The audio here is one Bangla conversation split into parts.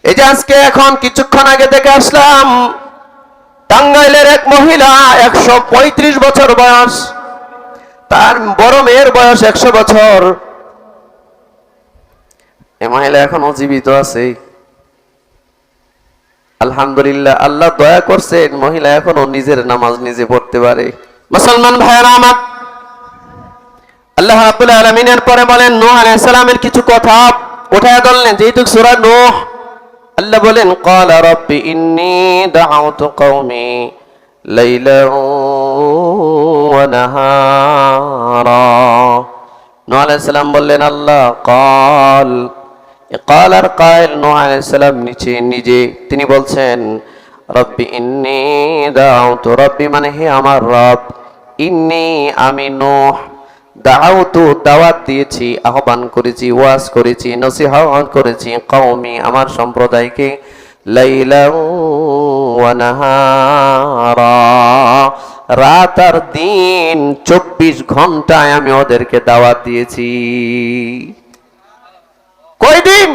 এই যে আজকে এখন কিছুক্ষণ আগে দেখে আসলাম, টাঙ্গাইলের এক মহিলা 135 বছর বয়স, তার বড় মেয়ের বয়স 100 বছর। এই মহিলা এখনো জীবিত আছে। আলহামদুলিল্লাহ, আল্লাহ দয়া করছেন, মহিলা এখনো নিজের নামাজ নিজে পড়তে পারে। মুসলমান ভাইয়েরা আমার, আল্লাহ রাব্বুল আলামিনের পরে বলেন নূহ আলাইহিস সালামের কিছু কথা উঠায় ধরলেন, যেহেতু সূরা নূহ। আল্লাহ বলেন ক্বালা রাব্বি ইন্নী দাআউতু কওমি লাইলান ওয়া নাহারা। নূহ আলাইহিস সালাম বললেন আল্লাহ قال আর কায়েল নূহ আলাইহিস সালাম নিজে তিনি বলছেন রব্বি ইন্নী দাআউতু, রব্বি মানে হে আমার রব, ইন্নী আমি নূহ, দাআউতু দাওয়াত দিয়েছি, আহ্বান করেছি, ওয়াজ করেছি, নসিহত করেছি, কওমি আমার সম্প্রদায়কে, লাইলান ওয়া নাহারা রাত আর দিন 24 ঘন্টায় আমি ওদেরকে দাওয়াত দিয়েছি। কয়দিন?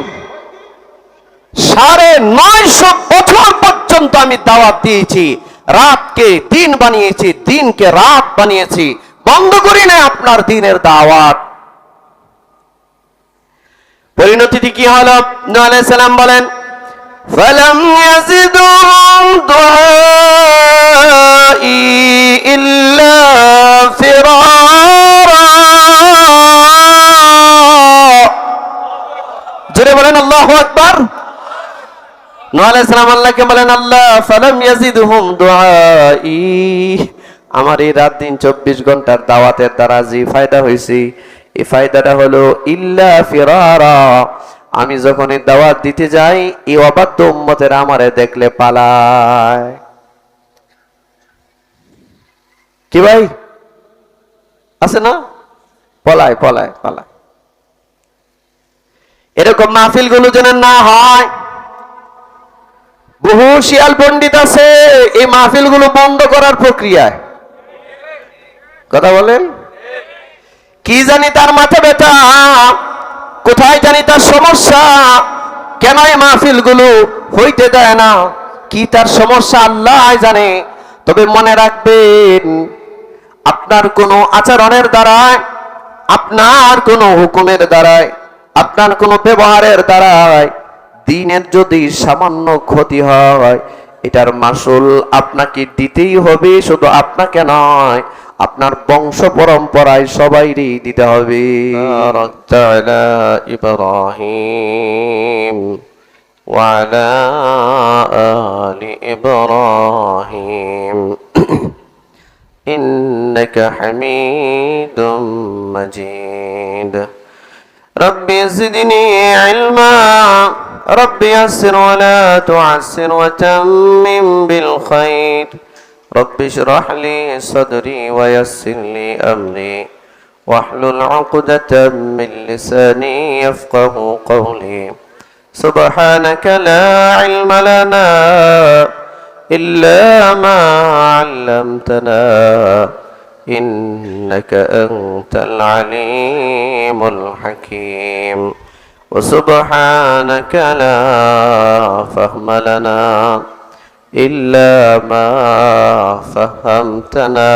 950 বছর পর্যন্ত আমি দাওয়াত দিয়েছি। রাতকে দিন বানিয়েছি, দিনকে রাত বানিয়েছি, বন্ধ করি না আপনার দিনের দাওয়াত। পরিণতিটি কি হলো? নূহ আলাইহিস সালাম বলেন ফালাম ইয়াজিদুহুম দুআই ইল্লা ফিরারা। জোরে বলেন আল্লাহু আকবার। নূহ আলাইহিস সালাম আল্লাহকে বলেন আল্লাহ ফালাম ইয়াজিদুহুম দুআই, আমার এই রাত দিন 24 ঘন্টার দাওয়াতের দ্বারা যে ফায়দা হয়েছে, এই ফায়দাটা হলো ইল্লা ফিরারা, আমি যখন এই দাওয়াত দিতে যাই এই অবাধ্য উম্মতের আমারে দেখলে পালায়। কি ভাই আছে না? পলায় পলায় পালায়। এরকম মাহফিল গুলো যেন না হয়। বহু শিয়াল পণ্ডিত আছে এই মাহফিল গুলো বন্ধ করার প্রক্রিয়ায়। কথা বলেন, কি জানি তার মাথা ব্যথা, কোথায় জানি তার সমস্যা, কেন এই মাহফিল গুলো হইতে দেয় না, কি তার সমস্যা আল্লাহ জানে। তবে মনে রাখবেন, আপনার কোনো আচরণের দ্বারায়, আপনার কোনো হুকুমের দ্বারায়, আপনার কোনো ব্যবহারের দ্বারায় দিনের যদি সামান্য ক্ষতি হয়, এটার মাসুল আপনাকে দিতেই হবে। শুধু আপনাকে নয়, আপনার বংশ পরম্পরায় সবাইরই দিতে হবে। ইব্রাহিম ওয়া আলা আলি ইব্রাহিম ইন্নাকা হামিদুম মাজিদ। ربي زدني علما ربي يسر ولا تعسر وتمم بالخير ربي اشرح لي صدري ويسر لي أمري واحلل عقدة من لساني يفقه قولي سبحانك لا علم لنا إلا ما علمتنا إنك أنت العليم الحكيم وسبحانك لا فهم لنا إلا ما فهمتنا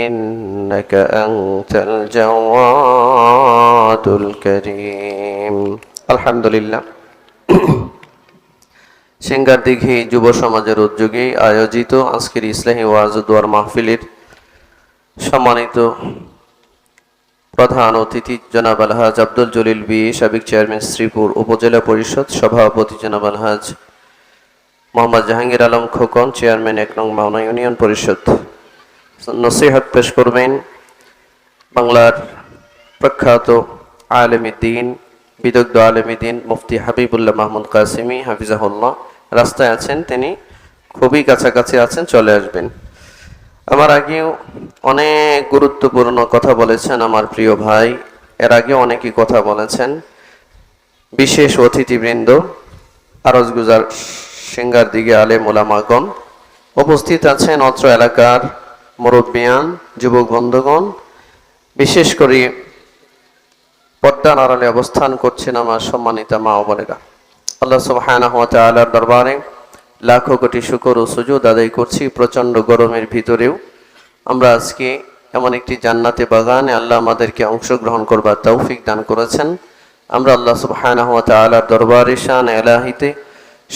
إنك أنت الجواد الكريم الحمد لله। সিঙ্গারদিঘি যুব সমাজের উদ্যোগে আয়োজিত আজকের ইসলামী ওয়াজ ও দোয়ার মাহফিলের সম্মানিত প্রধান অতিথি জনাব আলহাজ আব্দুল জলিল বি, সাবেক চেয়ারম্যান শ্রীপুর উপজেলা পরিষদ, সভাপতি জনাব আলহাজ মোহাম্মদ জাহাঙ্গীর আলম খোকন, চেয়ারম্যান 1 নং মাওনা ইউনিয়ন পরিষদ। নসিহত পেশ করবেন বাংলার প্রখ্যাত আলেমে দ্বীন, বিদগ্ধ আলেমে দ্বীন মুফতি হাবিবুল্লাহ মাহমুদ কাসিমি হাফিজাহুল্লাহ। রাস্তায় আছেন, তিনি খুবই কাছাকাছি আছেন, চলে আসবেন। আমার আগেও অনেক গুরুত্বপূর্ণ কথা বলেছেন আমার প্রিয় ভাই, এর আগে অনেকেই কথা বলেছেন। বিশেষ অতিথিবৃন্দ, আরজগুজার সিঙ্গারদিঘি আলেম ওলামাগণ, উপস্থিত আছেন অত্র এলাকার মুরব্বিয়ান, যুবক বন্ধুগণ, বিশেষ করে পর্দার আড়ালে অবস্থান করছেন আমার সম্মানিত মা ও বোনেরা। আল্লাহ সুবহানাহু ওয়া তাআলার দরবারে লাখো কোটি শুকর ও সুজুদ আদায় করছি। প্রচণ্ড গরমের ভিতরেও আমরা আজকে এমন একটি জান্নাতে বাগানে আল্লাহ আমাদেরকে অংশগ্রহণ করবার তৌফিক দান করেছেন। আমরা আল্লাহ সুবহানাহু ওয়া তাআলার দরবারে শান ইলাহিতে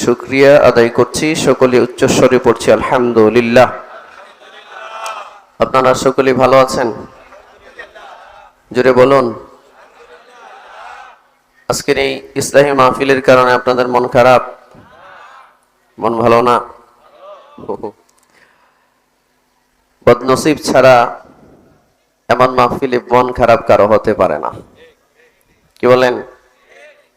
শুকরিয়া আদায় করছি। সকলে উচ্চস্বরে পড়ছি আলহামদুলিল্লাহ। আপনারা সকলে ভালো আছেন? জোরে বলুন। আজকের এই ইসলাহি মাহফিলের কারণে আপনাদের মন খারাপ, মন ভালো না? বদনসিব ছাড়া এমন মাহফিলে মন খারাপ কারো হতে পারে না, কি বলেন?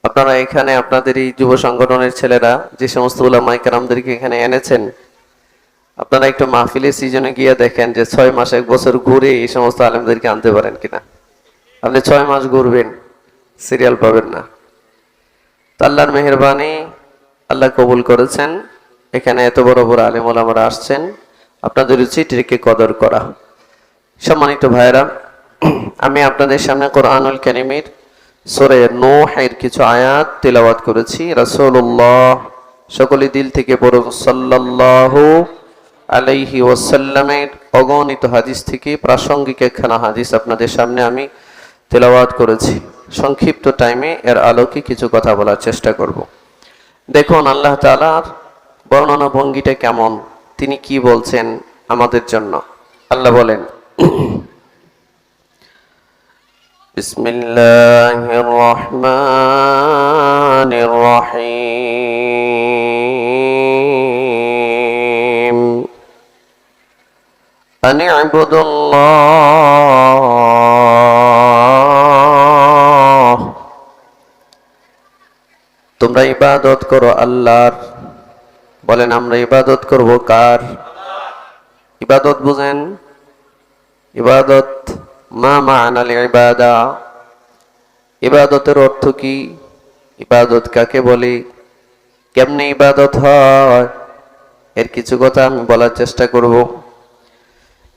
আপনারা এখানে আপনাদের এই যুব সংগঠনের ছেলেরা যে সমস্ত উলামায়ে কেরামদেরকে এখানে এনেছেন, আপনারা একটু মাহফিলের সিজনে গিয়ে দেখেন যে 6 মাস 1 বছর ঘুরে এই সমস্ত আলেমদেরকে আনতে পারেন কিনা। আপনি 6 মাস ঘুরবেন, সিরিয়াল পাবেন না। আল্লাহর মেহেরবানি, আল্লাহ কবুল করেছেন, এখানে এত বড় বড় আলেম ওলামারা আসছেন। আপনাদের উচিত এটাকে কদর করা। সম্মানিত ভাইরা, আমি আপনাদের সামনে কোরআনুল কারীমের সূরা নূহের কিছু আয়াত তিলাওয়াত করেছি। রাসূলুল্লাহ সকলে দিল থেকে পড়ুন সাল্লাল্লাহু আলাইহি ওয়াসাল্লামের অগণিত হাদিস থেকে প্রাসঙ্গিক একখানা হাদিস আপনাদের সামনে আমি তিলাওয়াত করেছি। সংক্ষিপ্ত টাইমে এর আলোকে কিছু কথা বলার চেষ্টা করব। দেখুন আল্লাহ তাআলার বর্ণনা ভঙ্গিটা কেমন, তিনি কি বলছেন আমাদের জন্য। আল্লাহ বলেন, বিসমিল্লাহির রহমানির রহিম আন ইবুদুল্লাহ, তোমরা ইবাদত করো আল্লাহর। বলেন, আমরা ইবাদত করব কার? ইবাদত বুঝেন? ইবাদত মা মা'নাল ইবাদা, ইবাদতের অর্থ কি? ইবাদত কাকে বলে? কেমনে ইবাদত হয়? এর কিছু কথা আমি বলার চেষ্টা করব।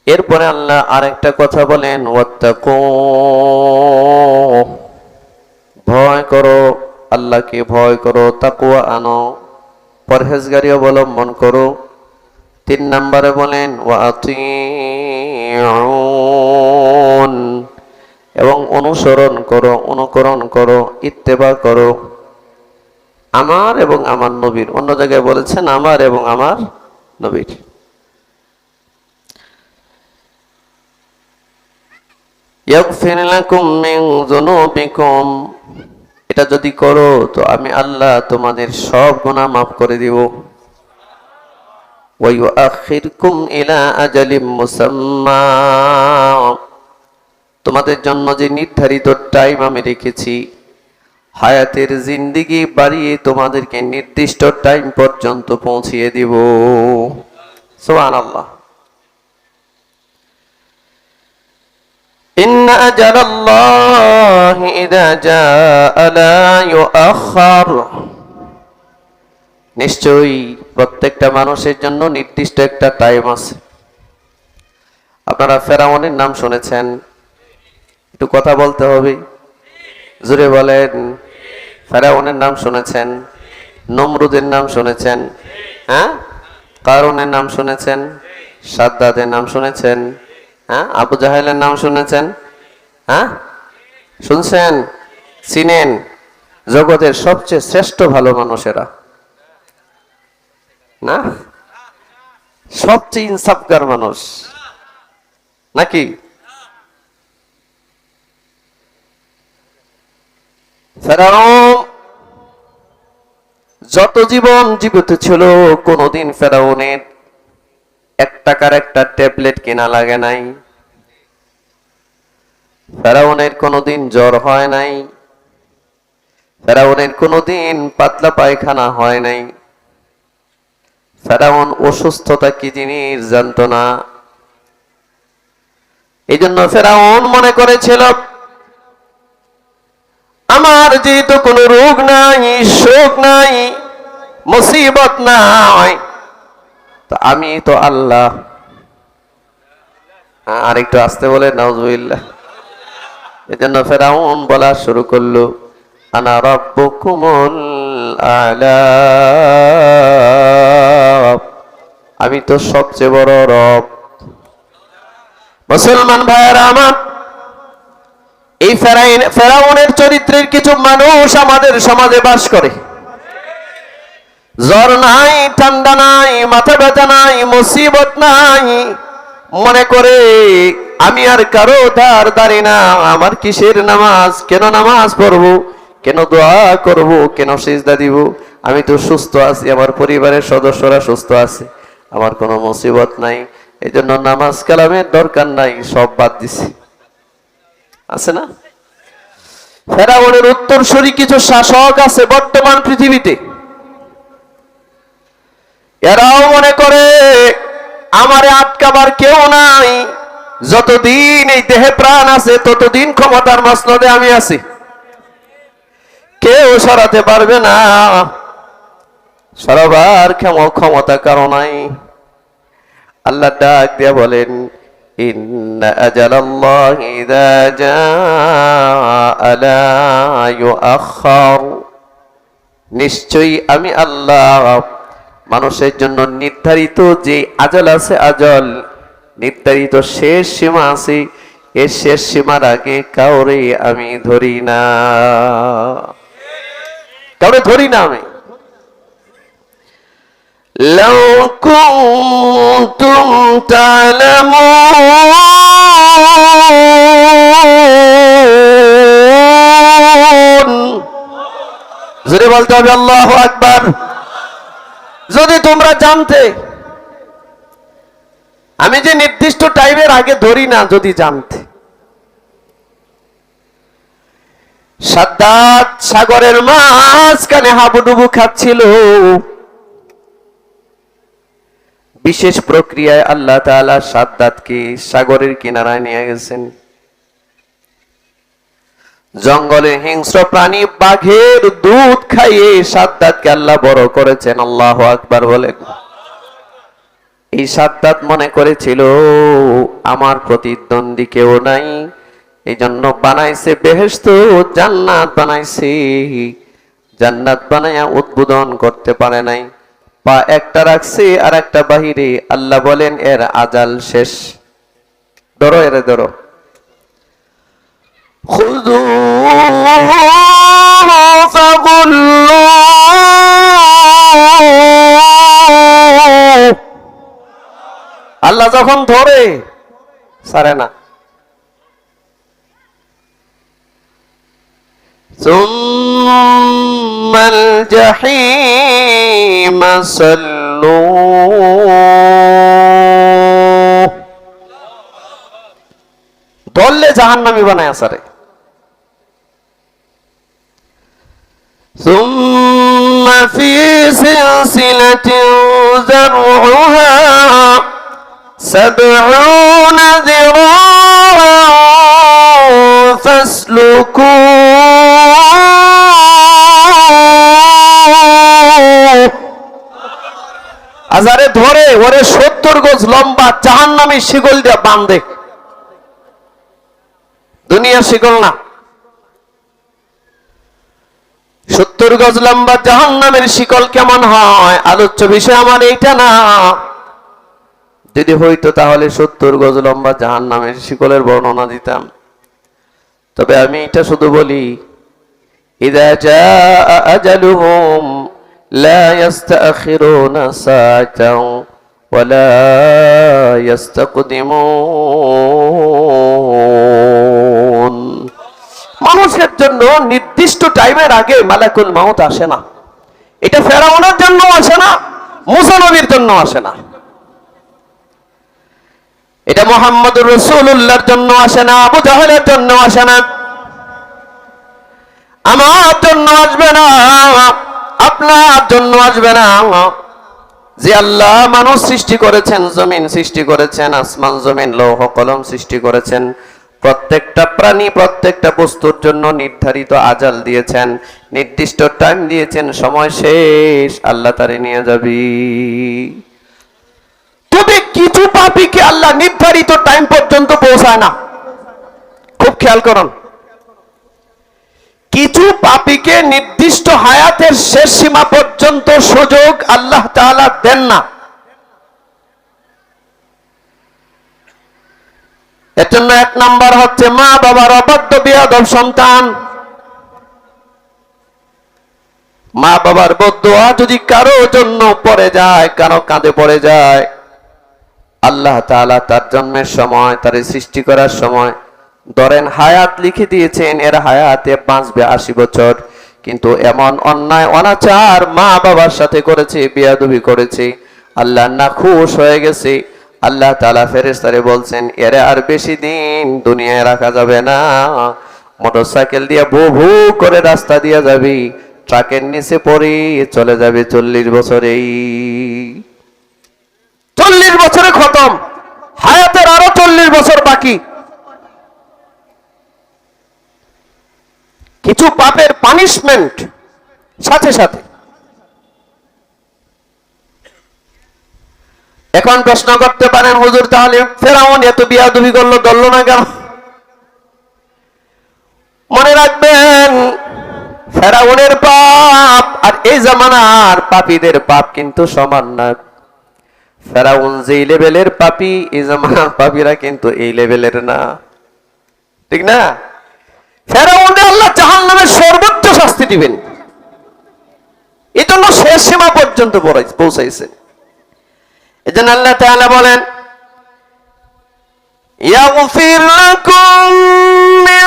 এরপরে আল্লাহ আরেকটা কথা বলেন, ওয়াত্তাকু, ভয় করো, আল্লাহকে ভয় করো, তাকওয়া আনো, পরহেজগারি অবলম্বন করো। 3 নম্বরে বলেন ওয়াতিউন, এবং অনুসরণ করো, অনুকরণ করো, ইত্তেবা করো আমার এবং আমার নবীর। অন্য জায়গায় বলেছেন আমার এবং আমার নবীর। ইয়াগফির লাকুম মিন যুনুবিকুম, এটা যদি করো তো আমি আল্লাহ তোমাদের সব গুনাহ মাফ করে দিব। ওয়া ইউআখিরকুম ইলা আজালিম মুসাম্মা, তোমাদের জন্য যে নির্ধারিত টাইম আমি রেখেছি, হায়াতের জিন্দেগি বাড়িয়ে তোমাদেরকে নির্দিষ্ট টাইম পর্যন্ত পৌঁছিয়ে দিব। সুবহানাল্লাহ। ইন্না আজালাল্লাহি ইযা জাআ লা ইউআখার, নিশ্চয়ই প্রত্যেকটা মানুষের জন্য নির্দিষ্ট একটা টাইম আছে। আপনারা ফেরাউনের নাম শুনেছেন? একটু কথা বলতে হবে, জোরে বলেন। ফেরাউনের নাম শুনেছেন? নমরুদের নাম শুনেছেন? হ্যাঁ, কারুনের নাম শুনেছেন? সাদ্দাদের নাম শুনেছেন? হ্যাঁ, আবু জাহেলের নাম শুনেছেন? হ্যাঁ, শুনছেন? চিনেন? জগতের সবচেয়ে শ্রেষ্ঠ ভালো মানুষেরা না, সবচেয়ে ইনসাফগার মানুষ নাকি? ফেরাউন যত জীবন জীবিত ছিল, কোনদিন ফেরাউনের 1 টাকার একটা ট্যাবলেট কেনা লাগে নাই। ফেরাউনের কোনদিন জ্বর হয় নাই। ফেরাউনের কোনদিন পাতলা পায়খানা হয় নাই। ফেরাউন অসুস্থতা কি জিনিস জানতো না। এই জন্য ফেরাউন মনে করেছিল, আমার যেহেতু কোনো রোগ নাই, শোক নাই, মুসিবত নাই, তো আমি তো আল্লাহ। আর একটু আসতে বলে নাউজুবিল্লাহ। এই জন্য ফেরাউন বলা শুরু করলো, আনা রাব্বুকুমুল আ'লা। আমি তো সবচেয়ে বড় রব। মুসলমান ভাইয়েরা আমার, এই ফেরাউনের চরিত্রের কিছু মানুষ আমাদের সমাজে বাস করে। জ্বর নাই, ঠান্ডা নাই, মাথা ব্যথা নাই, মুসিবত নাই, মনে করে আমি আর কারো ধার ধারি না। আমার কিসের নামাজ, কেন নামাজ পড়বো, কেন দোয়া করব, কেন সিজদা দিব? আমি তো সুস্থ আছি, আমার পরিবারের সদস্যরা সুস্থ আছে, আমার কোনো মুসিবত নাই, এই জন্য নামাজ কালামের দরকার নাই, সব বাদ দিছি। আছে না? ফেরাউনের উত্তরসূরি কিছু শাসক আছে বর্তমান পৃথিবীতে। এরাও মনে করে আমারে আটকাবার কেউ নাই, যতদিন এই দেহে প্রাণ আছে ততদিন ক্ষমতার মসনদে আমি আছি, কেউ সরাতে পারবে না। সরাবার ক্ষমতা কারো নাই। আল্লাহ ডাক দিয়া বলেন, ইন্না আজালাল্লাহি ইযা জাআ লা ইউআখার। নিশ্চয়ই আমি আল্লাহ মানুষের জন্য নির্ধারিত যে আজল আছে, আজল নির্ধারিত শেষ সীমা আছে, এই শেষ সীমার আগে কাউরে আমি ধরি না, কাউরে ধরি না আমি। লাউ কুনতুম তা'লামুন, জোরে বলতে হবে আল্লাহু আকবার। যদি তোমরা জানতে আমি যে নির্দিষ্ট টাইমের আগে ধরি না, যদি জানতে। সাদ্দাত সাগরের মাঝখানে হাবুডুবু খাচ্ছিল, বিশেষ প্রক্রিয়ায় আল্লাহ তাআলা সাদ্দাতকে সাগরের কিনারায় নিয়ে গেছেন। জঙ্গলে হিংস্র প্রাণী বাঘের দুধ খাইয়ে সাদ্দাতকে আল্লাহ বড় করেছেন। আল্লাহু আকবার বলেন। এই সাদ্দাত মনে করেছিল আমার প্রতিদ্বন্দ্বী কেউ নাই, এই জন্য বানাইছে বেহেশত, জান্নাত বানাইছে। জান্নাত বানাইয়া উদ্বোধন করতে পারে নাই, পা একটা রাখছে আর একটা বাহিরে। আল্লাহ বলেন এর আজাল শেষ, ধরো এরে ধরো। আল্লাহ যখন ধরে ছাড়ে না। সুম্মাল জাহিম সাল্লু, ধরলে জাহান্নামী বানায় সারে। ثم في سلسلة ذرعها 70 ذراعا فاسلكوه। আজারে ধরে ওরে 70 গজ লম্বা জাহান্নামী শিকল দিয়ে বাঁধে। দুনিয়ার শিকল না, 70 গজ লম্বা জাহান্নামের শিকল কেমন হয় আলোচ্য বিষয় আমার এইটা না। যদি হইতো তাহলে 70 গজ লম্বা জাহান্নামের শিকলের বর্ণনা দিতাম। তবে আমি এটা শুধু বলি, ইযা জাআ আজালুহুম লা ইস্তাখিরুনা সাআতাও ওয়া লা ইস্তাকদিমুন। মানুষের জন্য নির্দিষ্ট টাইমের আগে মালাকুল মাউত আসে না। এটা ফেরাউনের জন্য আসে না, মুসা নবীর জন্য আসে না, এটা মুহাম্মদুর রাসূলুল্লাহর জন্য আসে না, আবু জাহেলের জন্য আসে না, আমার জন্য আসবে না, আপনার জন্য আসবে না। যে আল্লাহ মানুষ সৃষ্টি করেছেন, জমিন সৃষ্টি করেছেন, আসমান জমিন লৌহ কলম সৃষ্টি করেছেন, প্রত্যেকটা প্রাণী প্রত্যেকটা বস্তুর জন্য নির্ধারিত আজাল দিয়েছেন, নির্দিষ্ট টাইম দিয়েছেন, সময় শেষ, আল্লাহ তারে নিয়ে যাবি। তবে কিছু পাপীকে আল্লাহ নির্ধারিত টাইম পর্যন্ত পৌঁছায় না। খুব খেয়াল করুন, কিছু পাপীকে নির্দিষ্ট হায়াতের শেষ সীমা পর্যন্ত সুযোগ আল্লাহ তাআলা দেন না। এর জন্য এক নাম্বার হচ্ছে মা বাবার অবাধ্য বেয়াদব সন্তান। মা বাবার বদদুয়া যদি কারো জন্য পড়ে যায়, কারো কাঁধে পড়ে যায়, আল্লাহ তাআলা তার জন্মের সময়, তার সৃষ্টি করার সময় ধরেন হায়াত লিখে দিয়েছেন, এর হায়াতে বাঁচবে 80 বছর, কিন্তু এমন অন্যায় অনাচার মা বাবার সাথে করেছে, বেয়াদবি করেছে, আল্লাহ নাখুশ হয়ে গেছে। আল্লাহ তাআলা ফেরেশতারে বলছেন এর আর বেশি দিন দুনিয়ায় রাখা যাবে না। মোটরসাইকেল দিয়ে ভু ভু করে রাস্তা দিয়ে যাবি, ট্রাকের নিচে পড়ে চলে যাবে 40 বছরেই। 40 বছরে খতম, হায়াতের আরো 40 বছর বাকি। কিছু পাপের পানিশমেন্ট সাথে সাথে। এখন প্রশ্ন করতে পারেন হুজুর তাহলে ফেরাউন এত বিয়াদবি করলো, ধরল না কেন? মনে রাখবেন ফেরাউনের পাপ আর এই জামানার পাপীদের পাপ কিন্তু সমান না। ফেরাউন যেই লেভেলের পাপী, এই জামানার পাপীরা কিন্তু এই লেভেলের না, ঠিক না? ফেরাউনকে আল্লাহ জাহান্নামের সর্বোচ্চ শাস্তি দিবেন, এই জন্য শেষ সীমা পর্যন্ত পৌঁছাইছেন। এজন্য আল্লাহ তাআলা বলেন ইয়াগফির লাকুম মিন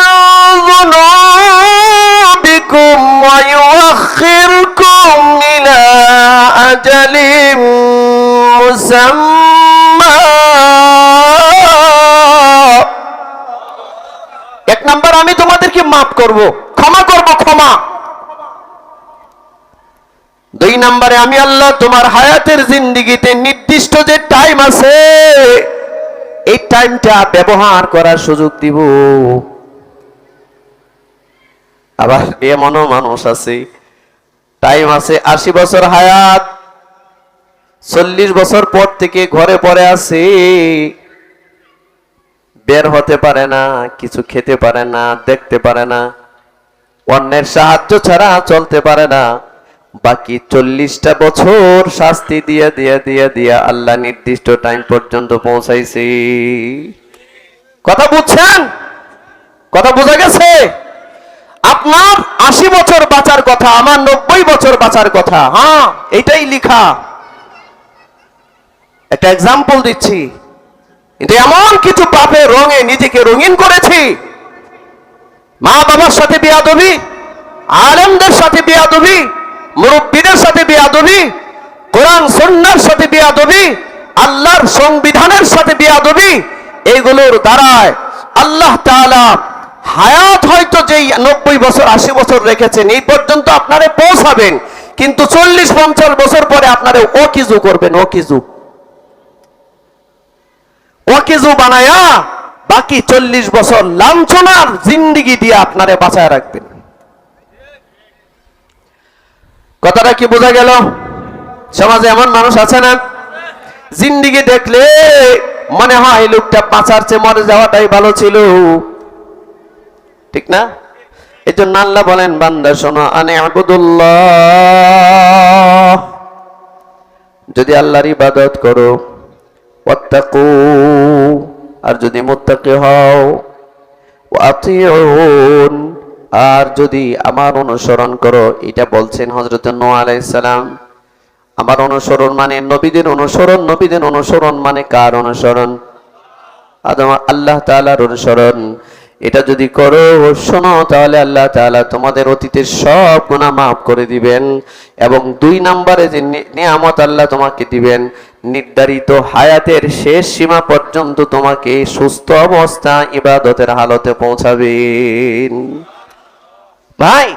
যুনুবিকুম ওয়া ইউআখিরকুম ইলা আজালিম মুসাম্মা। এক নাম্বার আমি তোমাদেরকে মাফ করব, ক্ষমা করব, ক্ষমা। 2 নম্বরে আমি আল্লাহ তোমার হায়াতের জিন্দেগিতে নির্দিষ্ট যে টাইম আছে, এই টাইমটা ব্যবহার করার সুযোগ দিব। আবার এমনও মানুষ আছে টাইম আছে 80 বছর হায়াত, 40 বছর পর থেকে ঘরে পড়ে আছে, বের হতে পারে না, কিছু খেতে পারে না, দেখতে পারে না, অন্যের সাহায্য ছাড়া চলতে পারে না। বাকি 40টা বছর শাস্তি দিয়ে দিয়ে দিয়ে দিয়ে আল্লাহ নির্দিষ্ট টাইম পর্যন্ত পৌঁছাইছে। কথা বুঝছেন? কথা বোঝা গেছে? আপনার 80 বছর বাঁচার কথা, আমার 90 বছর বাঁচার কথা। হ্যাঁ, এটাই লিখা। একটা এক্সাম্পল দিচ্ছি, কিন্তু এমন কিছু পাপের রঙে নিজেকে রঙিন করেছি। মা বাবার সাথে বেয়াদবি, আলেমদের সাথে বেয়াদবি, মুরব্বীদের সাথে বেয়াদবি, কোরআন সুন্নাহর সাথে বেয়াদবি, আল্লাহর সংবিধানের সাথে বেয়াদবি, এইগুলোর দ্বারায় আল্লাহ তাআলা হায়াত হয়তো যেই 90 বছর 80 বছর রেখেছেন এই পর্যন্ত আপনারে পৌঁছাবেন, কিন্তু 40-50 বছর পরে আপনারে ওকিজু করবেন, ওকিজু বানায়া বাকি 40 বছর লাঞ্ছনার জিন্দেগি দিয়ে আপনারে বাঁচায় রাখবেন। কথাটা কি বোঝা গেল? সমাজে এমন মানুষ আছে না, জিন্দেগি দেখলে মনে হয় এই লোকটা বাঁচার চেয়ে মরে যাওয়াটাই ভালো ছিল, ঠিক না? এই জন্য আল্লাহ বলেন বান্দা শোনো, আনি'বুদুল্লাহ, যদি আল্লাহর ইবাদত করো, ওয়াত্তাকু, আর যদি মুত্তাকি হও, ওয়াতিউন, আর যদি আমার অনুসরণ করো। এটা বলছেন হযরত নূহ আলাইহিস সালাম। আমার অনুসরণ মানে নবীদের অনুসরণ, নবীদের অনুসরণ মানে কার অনুসরণ? আল্লাহ তাআলার অনুসরণ। এটা যদি করো শোনো, তাহলে আল্লাহ তাআলা তোমাদের অতীতের সব গুনাহ মাফ করে দিবেন, এবং 2 নম্বরে যে নিয়ামত আল্লাহ তোমাকে দিবেন, নির্ধারিত হায়াতের শেষ সীমা পর্যন্ত তোমাকে সুস্থ অবস্থা ইবাদতের হালতে পৌঁছাবেন। ভাই,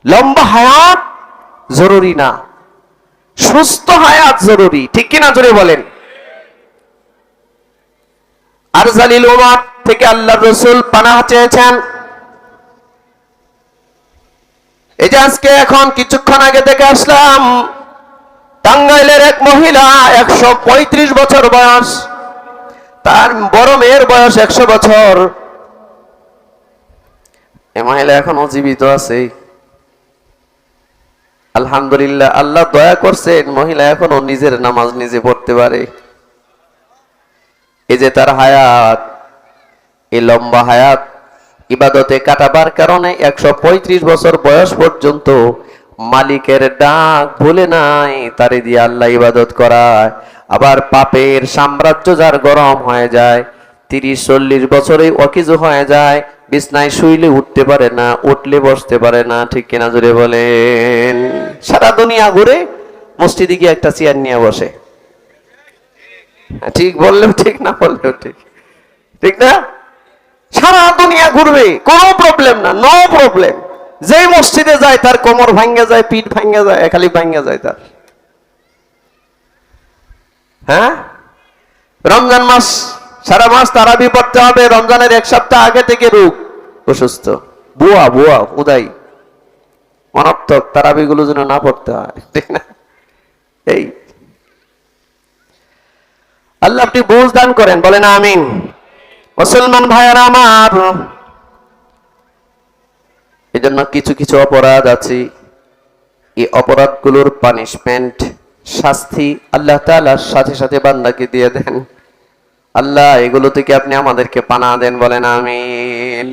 লম্বা হায়াত জরুরি না, সুস্থ হায়াত জরুরি, ঠিক কিনা জোরে বলেন? আরজালিল উম্মাহ থেকে আল্লাহর রাসূল পানাহ চেয়েছেন। এই যে আজকে এখন কিছুক্ষণ আগে দেখে আসলাম, টাঙ্গাইলের এক মহিলা 135 বছর বয়স, তার বড় মেয়ের বয়স 100 বছর। এ মহিলা এখনো জীবিত আছে। আলহামদুলিল্লাহ, আল্লাহ দয়া করছেন, মহিলা এখনো নিজের নামাজ নিজে পড়তে পারে। এই যে তার হায়াত, এই লম্বা হায়াত ইবাদতে কাটাবার কারণে 135 বছর বয়স পর্যন্ত মালিকের ডাক ভুলে নাই, তারে দিয়ে আল্লাহ ইবাদত করায়। আবার পাপের সাম্রাজ্য যার গরম হয়ে যায়, 30-40 বছরেই অকিজু হয়ে যায়, বিছনায় শুইলে উঠতে পারে না, উঠলে বসতে পারে না। ঠিক কিনা জুড়ে বলেন? সারা দুনিয়া ঘুরে মসজিদে গিয়ে একটা চেয়ার নিয়ে বসে। ঠিক বললেও ঠিক, না বললেও ঠিক, ঠিক না? সারা দুনিয়া ঘুরবে, কোনো প্রবলেম না, নো প্রবলেম। যে মসজিদে যায় তার কোমর ভাঙ্গে যায়, পিঠ ভাঙ্গে যায়, খালি ভাঙ্গে যায় তার। হ্যাঁ, রমজান মাস, সারা মাস তারাবি পড়তে হবে, রমজানের 1 সপ্তাহ আগে থেকে রোগ, অসুস্থ, বুয়া বুয়া উদাই অনর্থক তারাবি গুলো যেন না পড়তে হয়, ঠিক না? এই আল্লাহ আপনি বুঝ দান করেন, বলেন আমিন। মুসলমান ভাইয়ারা আমার, এই জন্য কিছু কিছু অপরাধ আছে, এই অপরাধগুলোর পানিশমেন্ট, শাস্তি আল্লাহ তাআলার সাথে সাথে বান্দাকে দিয়ে দেন। আল্লাহ এগুলো থেকে আপনি আমাদেরকে পানা দেন, বলেন আমিন।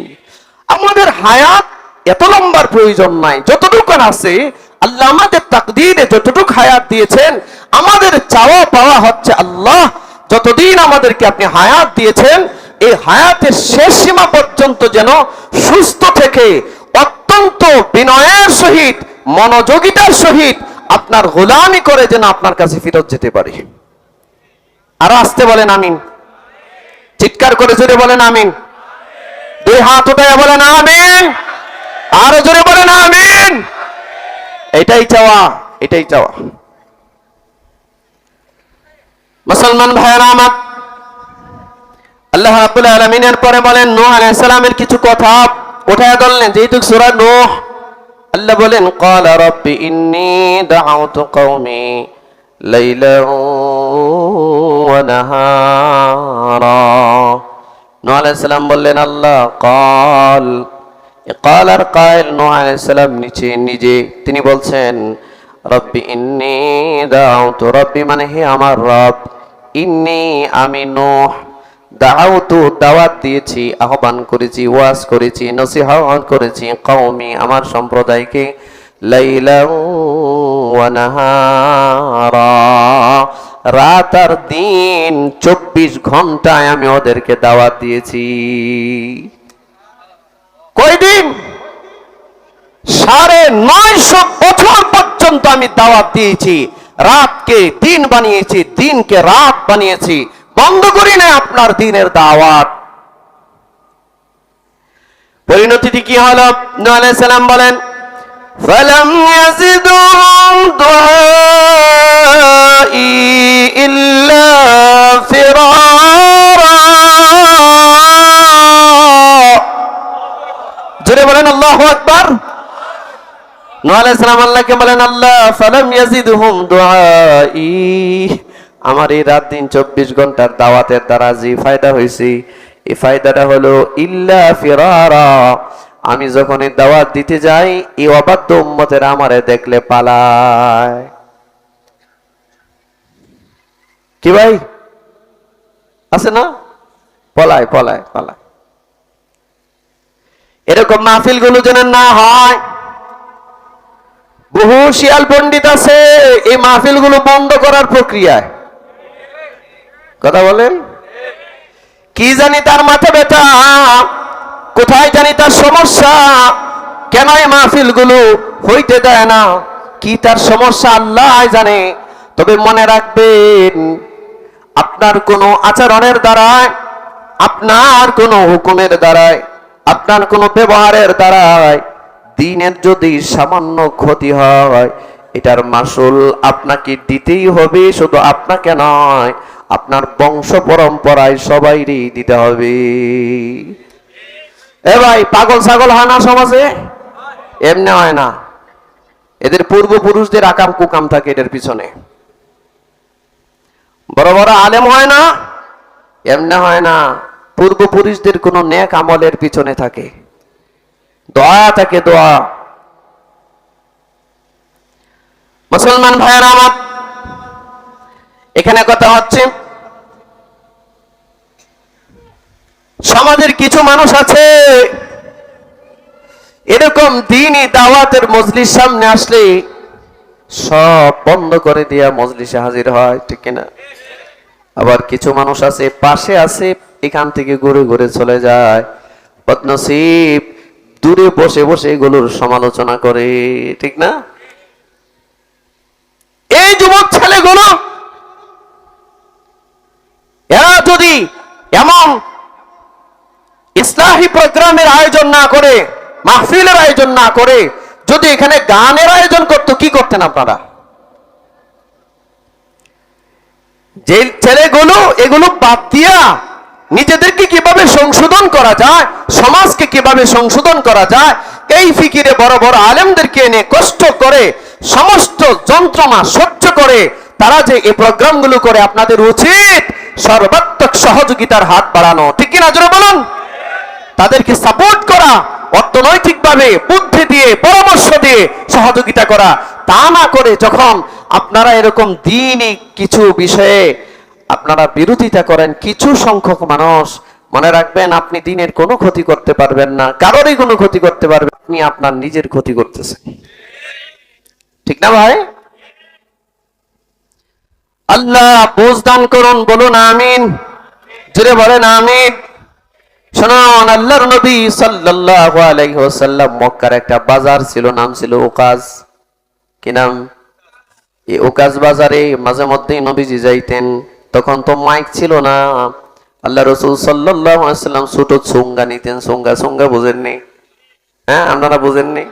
আমাদের হায়াত এত লম্বার প্রয়োজন নাই, যতটুকু আছে আল্লাহ আমাদের তাকদীরে যতটুকু হায়াত দিয়েছেন, আমাদের চাওয়া পাওয়া হচ্ছে আল্লাহ যতদিন আমাদেরকে আপনি হায়াত দিয়েছেন, এই হায়াতের শেষ সীমা পর্যন্ত যেন সুস্থ থেকে অত্যন্ত বিনয়ের সহিত, মনোযোগিতার সহিত আপনার গোলামি করে যেন আপনার কাছে ফিরত যেতে পারি। আরো আসতে বলেন আমিন, চিৎকার করে জোরে বলেন আমিন, 2 হাত উঠায় বলেন আমিন, আরো জোরে বলেন আমিন। এটাই চাওয়া, এটাই চাওয়া। মুসলমান ভাইয়েরা আমার, আল্লাহ রাব্বুল আলামিনের পরে বলেন নূহ আলাইহিস সালামের কিছু কথা উঠায় ধরলেন, যেহেতু সূরা নূহ। আল্লাহ বলেন ক্বালা রাব্বি ইন্নী দাআউতু কওমি লাইলান ওয়া নাহারা। নূহ আলাইহিস সালাম বললেন আল্লাহ ক্বাল, ক্বাল আর কায়েল নূহ আলাইহিস সালাম নিজে তিনি বলছেন রব্বি ইন্নী দাআউতু, রব্বি মানে হে আমার রব, ইন্নী আমি নূহ, দাআউতু দাওয়াত দিয়েছি, আহ্বান করেছি, ওয়াজ করেছি, নসিহত করেছি, কওমি আমার সম্প্রদায়কে, লাইলান ওয়া নাহারা রাত আর দিন 24 ঘন্টায় আমি ওদেরকে দাওয়াত দিয়েছি। কয়দিন? 950 বছর পর্যন্ত আমি দাওয়াত দিয়েছি, রাতকে দিন বানিয়েছি, দিনকে রাত বানিয়েছি, বন্ধ করি না আপনার দিনের দাওয়াত। পরিণতিটি কি হলো? নূহ আলাইহিস সালাম বলেন ফালাম ইয়াজিদুহুম দুআই ইল্লা ফিরারা। জোরে বলেন আল্লাহু আকবার। নূহ আলাইহিস সালাম আল্লাহকে বলেন আল্লাহ ফালাম ইয়াজিদুহুম দুআই, আমার এই রাত দিন 24 ঘন্টার দাওয়াতের দ্বারা যে ফায়দা হয়েছে, এই ফায়দাটা হলো ইল্লা ফিরারা, আমি যখন এই দাওয়াত দিতে যাই এই অবাধ্য উম্মতেরা আমারে দেখলে পালায়। কি ভাই আছে না? পলায় পলায় পলায়। এরকম মাহফিল গুলো যেন না হয়। বহু শিয়াল পণ্ডিত আছে এই মাহফিল গুলো বন্ধ করার প্রক্রিয়ায়। কথা বলেন, কি জানি তার মাথা ব্যথা, কোথায় জানি তার সমস্যা, কেন এই মাহফিল গুলো হইতে দেয় না, কি তার সমস্যা আল্লাহ জানে। তবে মনে রাখবেন, আপনার কোনো আচরণের দ্বারায়, আপনার কোনো হুকুমের দ্বারায়, আপনার কোনো ব্যবহারের দ্বারায় দিনের যদি সামান্য ক্ষতি হয়, এটার মাসুল আপনাকে দিতেই হবে। শুধু আপনাকে নয়, আপনার বংশ পরম্পরায় সবাইরই দিতে হবে। এ ভাই, পাগল ছাগল হয় না সমাজে? এমনি হয় না, এদের পূর্বপুরুষদের আকাম কুকাম থাকে এদের পিছনে। বড় বড় আলেম হয় না, এমনি হয় না, পূর্বপুরুষদের কোন নেক আমলের পিছনে থাকে। দোয়া থাকে দোয়া। মুসলমান ভাইয়েরা আমার, এখানে কথা হচ্ছে সমাজের কিছু মানুষ আছে এরকম দ্বীনি দাওয়াতের মজলিস সামনে আসলে সব বন্ধ করে দিয়া মজলিসে হাজির হয়, ঠিক কিনা? আবার কিছু মানুষ আছে পাশে আছে, এখান থেকে ঘুরে ঘুরে চলে যায়। বদনসিব দূরে বসে বসে এগুলোর সমালোচনা করে, ঠিক না? এই যুবক ছেলেগুলো এরা যদি এমন ইসলাহি প্রোগ্রামের আয়োজন না করে, মাহফিলের আয়োজন না করে যদি এখানে গানের আয়োজন করতো, কি করতেন আপনারা? যে ছেলেগুলো এগুলো বাদ দিয়া নিজেদেরকে কিভাবে সংশোধন করা যায়, সমাজকে কিভাবে সংশোধন করা যায়, এই ফিকিরে বড় বড় আলেমদেরকে এনে কষ্ট করে সমস্ত যন্ত্রণা সহ্য করে তারা যে এই প্রোগ্রামগুলো করে, আপনাদের উচিত সর্বাত্মক সহযোগিতার হাত বাড়ানো, ঠিক কিনা? জোরে বলুন। তাদেরকে সাপোর্ট করা, অর্থনৈতিকভাবে বুদ্ধি দিয়ে পরামর্শ দিয়ে সহযোগিতা করা। তা না করে যখন আপনারা এরকম দ্বীনি কিছু বিষয়ে আপনারা বিরোধিতা করেন, কিছু সংখ্যক মানুষ, মনে রাখবেন আপনি দ্বীনের কোনো ক্ষতি করতে পারবেন না, কারোরই কোনো ক্ষতি করতে পারবেন, আপনি আপনার নিজের ক্ষতি করতেছেন, ঠিক না ভাই? আল্লাহ বুঝ দান করুন, বলুন আমিন। জোরে বলেন আমিন। শুনুন, আল্লাহর নবী সাল্লাল্লাহু আলাইহি ওয়াসাল্লাম মক্কার একটা বাজার ছিল, নাম ছিল ওকাজ। কি নাম? এই ওকাজ বাজারে মাঝে মধ্যেই নবীজি যাইতেন। তখন তো মাইক ছিল না। আল্লাহ রাসূল সাল্লাল্লাহু আলাইহি ওয়াসাল্লাম ছোট চুঙ্গা নিতেন। চুঙ্গা বুঝেননি? হ্যাঁ, আপনারা বুঝেননি?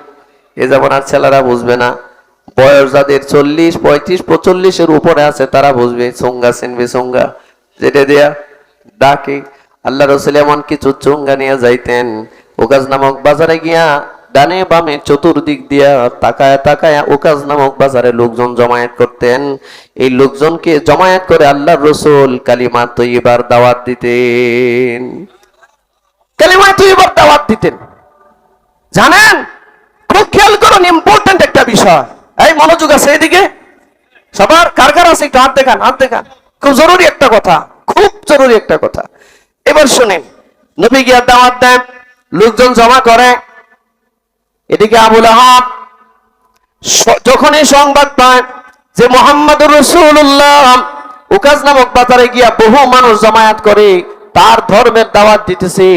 এই জামানার ছেলেরা বুঝবে না। বয়স যাদের 40, 35, 45 এর উপরে আছে তারা বুঝবে। চুঙ্গা চিনবে? চুঙ্গা যেটা দিয়া ডাকে। আল্লাহ রাসূল এমন কিছু চুঙ্গা নিয়ে যাইতেন। ওকাজ নামক বাজারে গিয়া ডানে বামে চতুর্দিক দিয়া তাকায়া তাকায়া ওকাজ নামক বাজারে লোকজন জমায়েত করতেন। এই লোকজনকে জমায়েত করে আল্লাহর রাসূল কালিমা তয়্যিবার দাওয়াত দিতেন। কালিমা তয়্যিবার দাওয়াত দিতেন। জানেন, খুব খেয়াল করুন, ইম্পর্টেন্ট একটা বিষয়। এই মনোযোগ আছে এদিকে সবার? কার কার আছে একটু হাত দেখান, হাত দেখান। খুব জরুরি একটা কথা, খুব জরুরি একটা কথা। এবার শুনেন, নবী গিয়া দাওয়াত দেন, লোকজন জমা করে। এদিকে আবু লাহাব যখনই সংবাদ পায় যে মুহাম্মদুর রাসূলুল্লাহ উকাজ নামক বাজারে গিয়া বহু মানুষ জমায়েত করে তার ধর্মের দাওয়াত দিতেছে,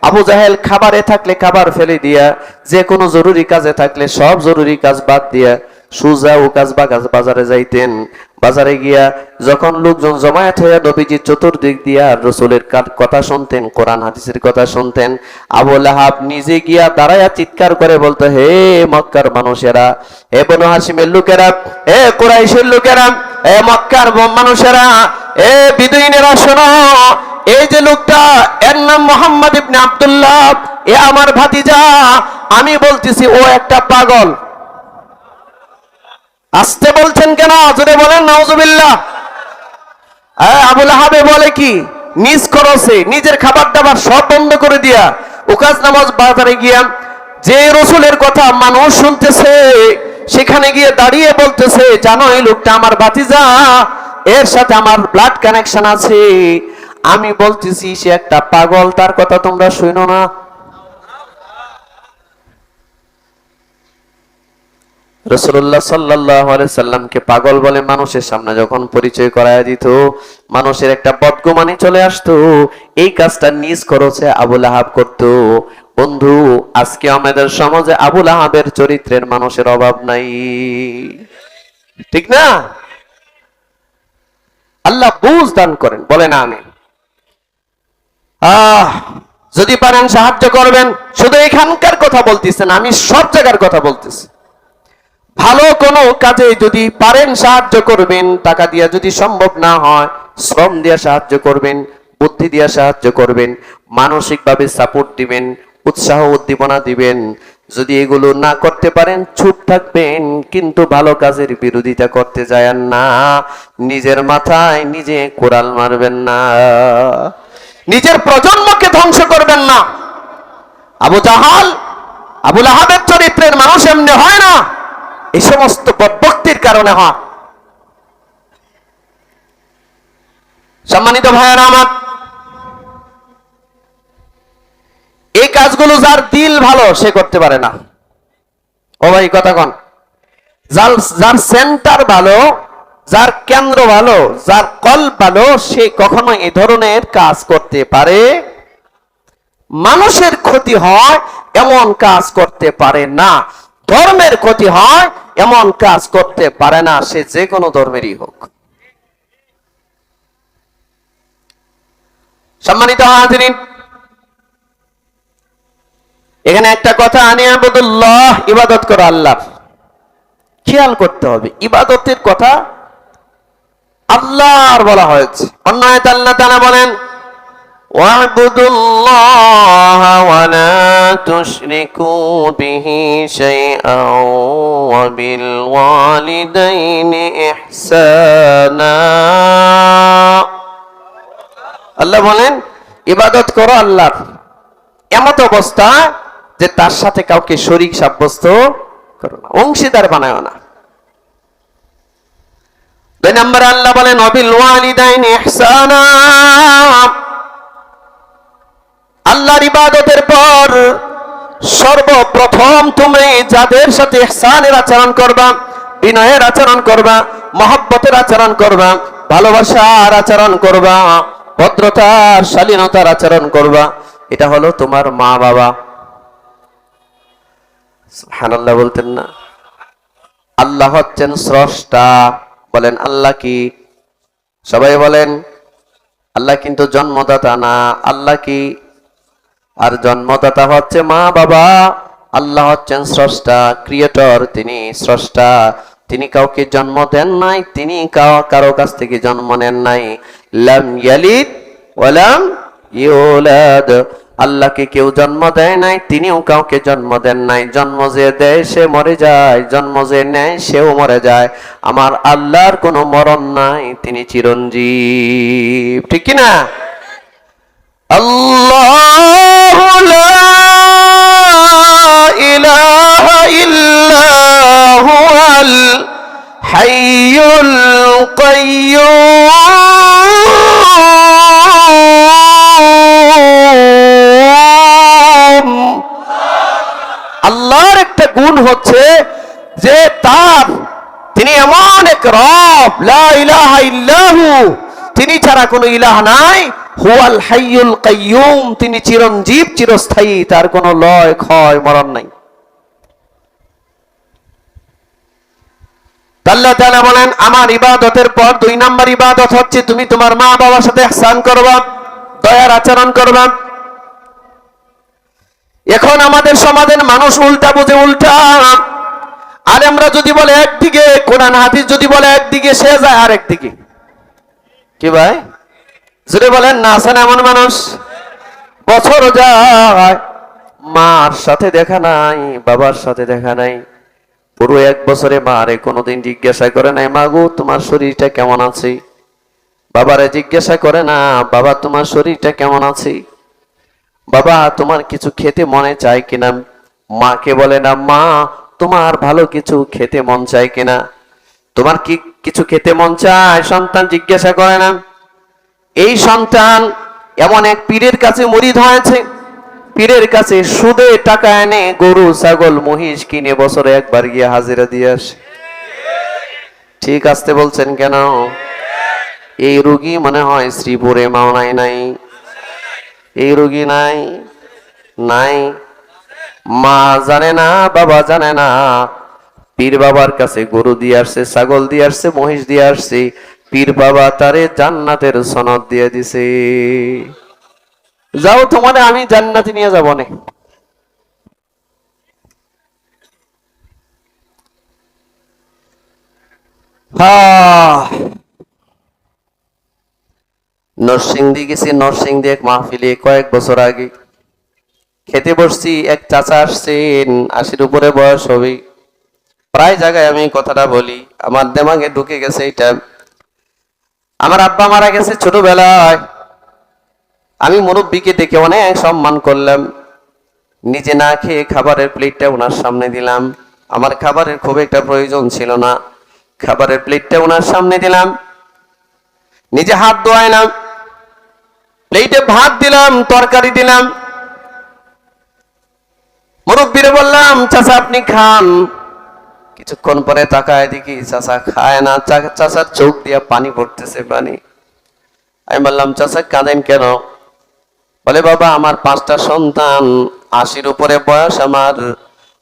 আবু জাহেল খাবারে থাকলে খাবার ফেলে দিয়া, যে কোনো জরুরি কাজে থাকলে সব জরুরি কাজ বাদ দিয়া সুজা ওকাজ বাজারে যাইতেন। বাজারে গিয়া যখন লোকজন জমায়েত হইয়া নবীজি চতুর্দিক দিয়া রাসূলের কথা শুনতেন, কোরআন হাদিসের কথা শুনতেন, আবু লাহাব নিজে গিয়া দাঁড়ায়া চিৎকার করে বলতো, হে মক্কার মানুষেরা, হে বনু হাশিমের লোকেরা, হে কুরাইশের লোকেরা, হে মক্কার মানুষেরা, হে বিদুইনেরা, শোনো, এই যে লোকটা এর নাম মুহাম্মদ ইবনে আব্দুল্লাহ, এ আমার ভাতিজা। আমি বলতেছি ও একটা পাগল। আসতে বলছেন কেন? জোরে বলেন নাউজুবিল্লাহ। আবু লাহাবে বলে কি, নিজ খরচে নিজের খাবার দাবার সব বন্ধ করে দিয়া উকাজ নামাজ বাজারে গিয়া যে রাসূলের কথা মানুষ শুনতেছে সেখানে গিয়ে দাঁড়িয়ে বলতেছে, জানো এই লোকটা আমার ভাতিজা, এর সাথে আমার ব্লাড কানেকশন আছে। আমি বলতেছি সে একটা পাগল, তার কথা তোমরা শুনো না। রাসূলুল্লাহ সাল্লাল্লাহু আলাইহি সাল্লামকে পাগল বলে মানুষের সামনে যখন পরিচয় করায় দিত, মানুষের একটা বদগুমানি চলে আসতো। এই কাজটা নিজ খরচে আবু লাহাব করত। বন্ধু, আজকে আমাদের সমাজে আবু লাহাবের চরিত্রের মানুষের অভাব নাই, ঠিক না? আল্লাহ বুঝ দান করেন, বলেন আমিন। যদি পারেন সাহায্য করবেন। শুধু এখানকার কথা বলতেছেন, আমি সব জায়গার কথা বলতেছি। ভালো কোনো কাজে যদি পারেন সাহায্য করবেন, টাকা দিয়া যদি সম্ভব না হয় শ্রম দিয়া সাহায্য করবেন, বুদ্ধি দিয়া সাহায্য করবেন, মানসিকভাবে সাপোর্ট দিবেন, উৎসাহ উদ্দীপনা দিবেন। যদি এগুলো না করতে পারেন চুপ থাকবেন, কিন্তু ভালো কাজের বিরোধিতা করতে যায়েন না। নিজের মাথায় নিজে কোড়াল মারবেন না, নিজের প্রজন্মকে ধ্বংস করবেন না। আবু জাহাল আবুল আহাবের চরিত্রের মানুষ এমনি হয় না, এই সমস্ত বদভক্তির কারণে হয়। সম্মানিত ভাইয়েরা আমার, এই কাজগুলো যার দিল ভালো সে করতে পারে না। ও ভাই কথা কন, যার সেন্টার ভালো, যার কেন্দ্র ভালো, যার কল্প ভালো, সে কখনো এই ধরনের কাজ করতে পারে। মানুষের ক্ষতি হয় এমন কাজ করতে পারে না, ধর্মের ক্ষতি হয় এমন কাজ করতে পারে না, সে যে কোনো ধর্মেরই হোক। সম্মানিত হাজিরিন, এখানে একটা কথা, আনিয়াবুদুল্লাহ, ইবাদত করো আল্লাহ। খেয়াল করতে হবে, ইবাদতের কথা আল্লাহর বলা হয়েছে। অন্য আয়াতে আল্লাহ তাআলা বলেন, ওয়া'বুদুল্লাহা ওয়া লা তুশরিকু বিহি শাইআন ওয়া বিল ওয়ালিদাইনি ইহসানা। আল্লাহ বলেন ইবাদত করো আল্লাহর, এমত অবস্থা যে তার সাথে কাউকে শরীক সাব্যস্ত করো না, অংশীদার বানায় না। 2 নম্বরে আল্লাহ বলেন ওয়াবিল ওয়ালিদাইনি ইহসানা। আল্লাহর ইবাদতের পর সর্বপ্রথম তুমি যাদের সাথে ইহসানের আচরণ করবা, বিনয়ের আচরণ করবা, মহব্বতের আচরণ করবা, ভালোবাসার আচরণ করবা, ভদ্রতার শালীনতার আচরণ করবা, এটা হলো তোমার মা বাবা। সুবহানাল্লাহ বলতেন না? আল্লাহ হচ্ছেন স্রষ্টা। বলেন আল্লাহ কি? সবাই বলেন আল্লাহ কিন্তু জন্মদাতা না। আল্লাহ কি? আর জন্মদাতা হচ্ছে মা বাবা। আল্লাহ হচ্ছেন স্রষ্টা, ক্রিয়েটর, তিনি স্রষ্টা। তিনি কাউকে জন্ম দেন নাই, তিনি কারো কাছ থেকে জন্ম নেন নাই। লাম ইয়ালিদ ওয়া লাম ইউলাদ। আল্লাহকে কেউ জন্ম দেয় নাই, তিনিও কাউকে জন্ম দেন নাই। জন্ম যে দেয় সে মরে যায়, জন্ম যে নেয় সেও মরে যায়। আমার আল্লাহর কোনো মরণ নাই, তিনি চিরঞ্জীব। ঠিক কি না? আল্লাহু লা ইলাহা ইল্লা হুয়াল হাইয়ুল কাইয়্যুম। আল্লাহর একটা গুণ হচ্ছে যে তিনি এমন এক রব, লা ইলাহা ইল্লাহু, তিনি ছাড়া কোনো ইলাহ নাই। হুয়াল হাইয়ুল কাইয়্যুম, তিনি চিরঞ্জীব, চিরস্থায়ী, তার কোনো লয় ক্ষয় মরণ নাই। আল্লাহ তাআলা বলেন আমার ইবাদতের পর 2 নম্বর ইবাদত হচ্ছে তুমি তোমার মা বাবার সাথে ইহসান করবা, দয়ার আচরণ করবা। এখন আমাদের সমাজের মানুষ উল্টা বুঝে, উল্টা। আলেমরা যদি বলে একদিকে, কোরআন হাদিস যদি বলে একদিকে, সে যায় আরেক দিকে। কি ভাই যদি বলেন না, আছেন এমন মানুষ, বছর যায় মার সাথে দেখা নাই, বাবার সাথে দেখা নাই, পুরো 1 বছরে মারে কোনোদিন জিজ্ঞাসা করে নাই, মা গো তোমার শরীরটা কেমন আছে। বাবারে জিজ্ঞাসা করে না, বাবা তোমার শরীরটা কেমন আছে, বাবা তোমার কিছু খেতে মনে চায় কিনা। মাকে বলে না, মা তোমার ভালো কিছু খেতে মন চায় কিনা, তোমার কি কিছু খেতে মন চায়, সন্তান জিজ্ঞাসা করে না। এই সন্তান এমন এক পীরের কাছে মুরিদ হয়েছে, পীরের কাছে সুদে টাকা এনে গরু ছাগল মহিষ কিনে বছরে একবার গিয়ে হাজিরা দিয়ে আসে। ঠিক আসতে বলছেন কেন? এই রোগী মনে হয় শ্রীপুরে মাওনায় নাই, এই রোগী নাই, নাই। মা জানে না, বাবা জানে না, পীর বাবার কাছে গরু দিয়ে আসছে, ছাগল দিয়ে আসছে, মহিষ দিয়ে আসছে। পীর বাবা তারে জান্নাতের সনদ দিয়ে দিছে, যাও তোমারে আমি জান্নাতে নিয়ে যাব না। নরসিংদী গেছি, নরসিংদী এক মাহফিলে কয়েক বছর আগে খেতে বসছি। এক চাচা আসছেন, 80-র উপরে বয়স হবে। প্রায় জায়গায় আমি কথাটা বলি, আমার দিমাগে ঢুকে গেছে এটা। আমার আব্বা মারা গেছে ছোটবেলায়, আমি মুরব্বীকে দেখে অনেক সম্মান করলাম। নিজে না খেয়ে খাবারের প্লেটটা ওনার সামনে দিলাম। আমার খাবারের খুব একটা প্রয়োজন ছিল না, খাবারের প্লেটটা ওনার সামনে দিলাম। নিজে হাত ধোয়াইলাম, প্লেটে ভাত দিলাম, তরকারি দিলাম। মুরব্বিরে বললাম, চাচা আপনি খান। কিছুক্ষণ পরে তাকায় দেখি চাচা খায় না, চাচার চোখ দিয়ে পানি পড়তেছে, পানি। আমি বললাম, চাচা কাঁদেন কেন? বলে, বাবা আমার 5টা সন্তান, 80-র উপরে বয়স আমার,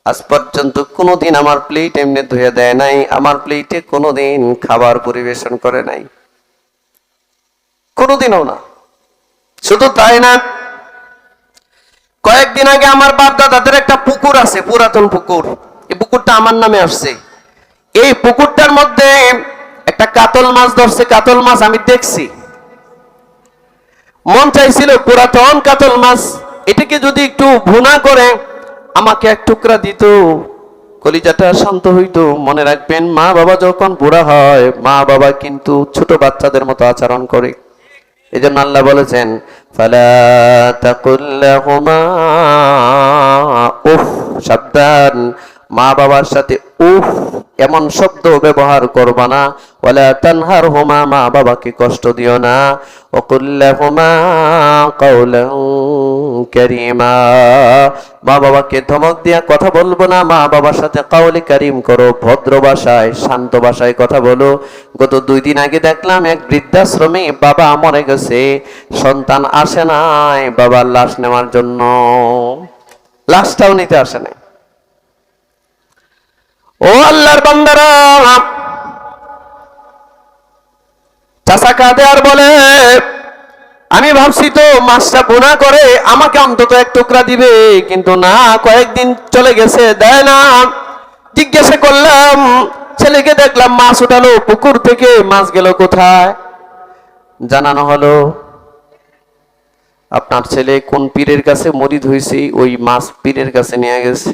আজ পর্যন্ত কোনোদিন আমার প্লেট এমনি ধুয়ে দেয় নাই, আমার প্লেটে কোনোদিন খাবার পরিবেশন করে নাই, কোনোদিনও না। শুধু তাই না, কয়েকদিন আগে আমার বাপ দাদাদের একটা পুকুর আছে, পুরাতন পুকুর, এই পুকুরটা আমার নামে আসছে। এই পুকুরটার মধ্যে একটা কাতল মাছ ধরছে, কাতল মাছ আমি দেখছি। মন চাইছিল পুরাতন কাতল মাছ, এটাকে যদি একটু ভুনা করে আমাকে এক টুকরা দিত, কলিজাটা শান্ত হইতো। মনে রাখবেন, মা বাবা যখন বুড়া হয়, মা বাবা কিন্তু ছোট বাচ্চাদের মতো আচরণ করে। এই জন্য আল্লাহ বলেছেন, ফালা তাকুল লাহুমা উফ, সাবধান, মা বাবার সাথে উফ এমন শব্দ ব্যবহার করবা না। ওয়ালা তানহারহুমা, মা বাবাকে কষ্ট দিও না। ওয়াকুল লাহুমা কাওলান কারীমা, মা বাবাকে ধমক দিয়া কথা বলবো না, মা বাবার সাথে কাউলে কারিম করো, ভদ্র ভাষায় শান্ত ভাষায় কথা বলো। গত 2 দিন আগে দেখলাম এক বৃদ্ধাশ্রমে বাবা মরে গেছে, সন্তান আসে নাই বাবার লাশ নেওয়ার জন্য, লাশটাও নিতে আসে নাই। ও আল্লাহর বান্দারা, চাচা কাঁদে আর বলে, আমি ভাবছি তো মাছটা বোনা করে আমাকে অন্তত এক টুকরা দিবে, কিন্তু না, কয়েকদিন চলে গেছে, দেয় না। জিজ্ঞাসা করলাম, ছেলেকে দেখলাম মাছ উঠালো পুকুর থেকে, মাছ গেল কোথায়? জানানো হলো, আপনার ছেলে কোন পীরের কাছে মরিদ হয়েছে, ওই মাছ পীরের কাছে নিয়ে গেছে।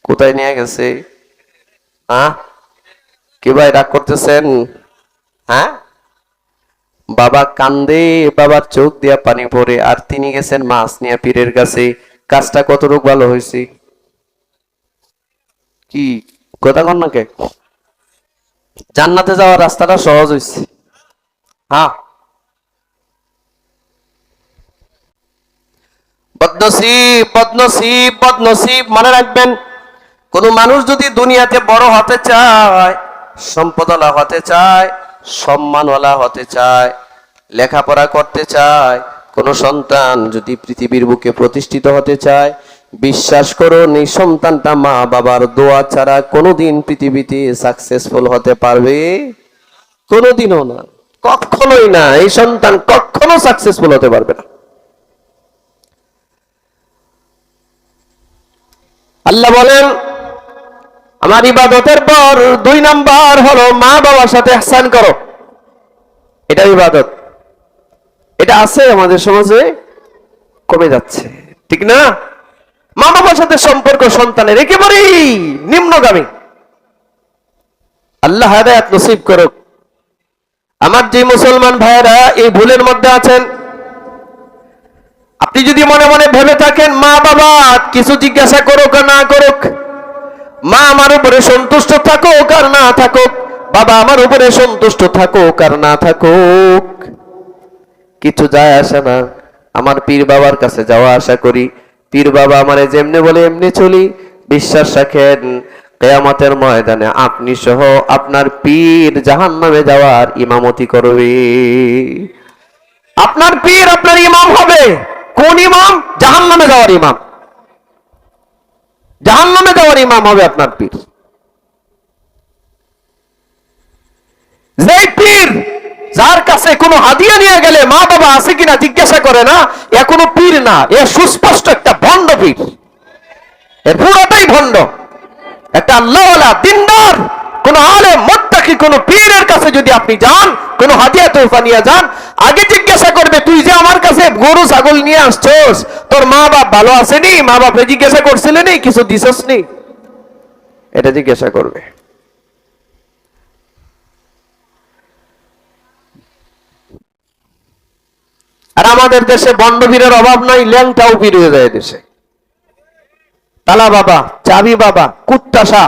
কোথায় নিয়ে গেছে? হ্যাঁ, কি ভাই রাগ করতেছেন? হ্যাঁ, বাবা কান্দে, বাবার চোখ দিয়া পানি পড়ে, আর তিনি গেছেন মাছ নিয়ে পীরের কাছে। কাজটা কতটুকু ভালো হয়েছে? কি কথা কন না কে? জান্নাতে যাওয়ার রাস্তাটা সহজ হয়েছে। হ্যাঁ, বদনসিব বদনসিব বদনসিব। মনে রাখবেন, কোন মানুষ যদি দুনিয়াতে বড় হতে চায়, সম্পদওয়ালা হতে চায়, সম্মানওয়ালা হতে চায়, লেখাপড়া করতে চায়, কোন সন্তান যদি পৃথিবীর বুকে প্রতিষ্ঠিত হতে চায়, বিশ্বাস করুন, এই সন্তানটা মা বাবার দোয়া ছাড়া কোনোদিন পৃথিবীতে সাকসেসফুল হতে পারবে? কোনোদিনও না, কখনোই না। এই সন্তান কখনো সাকসেসফুল হতে পারবে না। আল্লাহ বলেন, আমার ইবাদতের পর 2 নাম্বার হলো মা বাবার সাথে ইহসান করো। এটা ইবাদত, এটা আছে আমাদের সমাজে, কমে যাচ্ছে, ঠিক না? মা বাবার সাথে সম্পর্ক সন্তানের একেবারেই নিম্নগামী। আল্লাহ হেদায়েত নসিব করুক। আমার যে মুসলমান ভাইয়েরা এই ভুলের মধ্যে আছেন, আপনি যদি মনে মনে ভেবে থাকেন মা বাবা কিছু জিজ্ঞাসা করুক আর না করুক, মা আমার উপরে সন্তুষ্ট থাকুক আর না থাকুক, বাবা আমার উপরে সন্তুষ্ট থাকুক আর না থাকুক, কিছু যায় আসে না। আমার পীর বাবার কাছে যাওয়া আশা করি, পীর বাবা আমারে যেমনি বলে এমনি চলি। বিশ্বাস রাখেন, কিয়ামতের ময়দানে আপনি সহ আপনার পীর জাহান্নামে যাওয়ার ইমামতি করবে। আপনার পীর আপনার ইমাম হবে। কোন ইমাম? জাহান্নামে যাওয়ার ইমাম। জাহান্নামে যাওয়ার ইমাম হবে আপনার পীর। যে পীর যার কাছে কোনো হাদিয়া নিয়ে গেলে মা বাবা আছে কিনা জিজ্ঞাসা করে না, এ কোনো পীর না, এ সুস্পষ্ট একটা ভণ্ড পীর। এর পুরোটাই ভণ্ড। একটা আল্লাহওয়ালা দিনদার কোন আলেম মুত্তাকি কোন পীরের কাছে যদি আপনি যান, কোন হাদিয়া তোহফা নিয়ে যান, আগে জিজ্ঞাসা করবে, তুই যে আমার কাছে গরু ছাগল নিয়ে আসছস, তোর মা বাপ ভালো আসেনি? মা বাপে জিজ্ঞাসা করছিলেন কিছু দিছস নি? এটা জিজ্ঞাসা করবে। আর আমাদের দেশে বন্ড পীরের অভাব নাই, ল্যাংটাও পীর হয়ে যায় দেশে। তালা বাবা, চাবি বাবা, কুত্তাসা,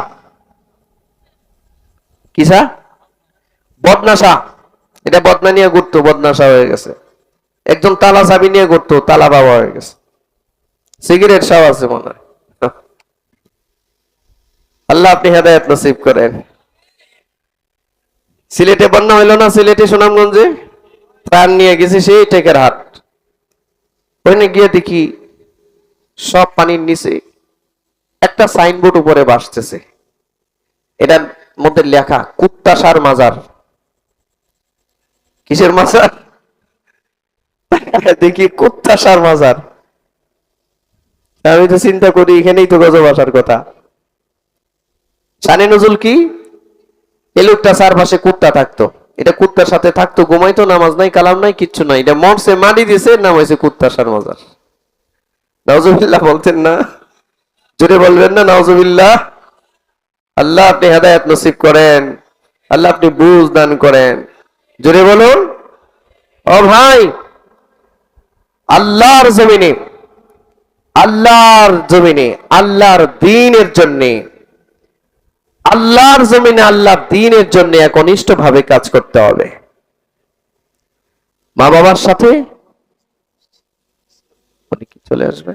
কিসা, বদনাসা। এটা বদনা নিয়ে ঘুরতো, বদনাসা হয়ে গেছে। একজন তালা চাবি নিয়ে ঘুরতো, তালা বাবা হয়ে গেছে। সিগারেট সাও আছে মনে হয়। আল্লাহ আপনি হেদায়েত নসিব করেন। সিলেটে বন্যা হইল না, সিলেটে সুনামগঞ্জে প্রাণ নিয়ে গেছে সেই টেকের হাট। ওখানে গিয়ে দেখি সব পানির নিচে একটা সাইনবোর্ড উপরে ভাসতেছে, এটার মধ্যে লেখা কুত্তাসার মাজার। কিসের মাজার? দেখি কুত্তাসার মাজার। আমি তো চিন্তা করি এখানেই তো গজব আসার কথা। শানে নজুল কি, এই লোকটা চারপাশে কুত্তা থাকতো, এটা কুত্তার সাথে থাকতো, ঘুমাইতো, নামাজ নাই কালাম নাই কিচ্ছু নাই, এটা মরছে মাটি দিছে, নাম হয়েছে কুত্তাসার মাজার। নাউজুবিল্লাহ বলতেন না? জোরে বলবেন না নাউজুবিল্লাহ? আল্লাহ আপনি হেদায়েত নসিব করেন, আল্লাহ আপনি বুঝ দান করেন। জোরে বলুন। ও ভাই, আল্লাহর জমিনে, আল্লাহর জমিনে আল্লাহর দ্বীনের জন্য, আল্লাহর জমিনে আল্লাহর দ্বীনের জন্য একনিষ্ঠ ভাবে কাজ করতে হবে। মা বাবার সাথে চলে আসবে।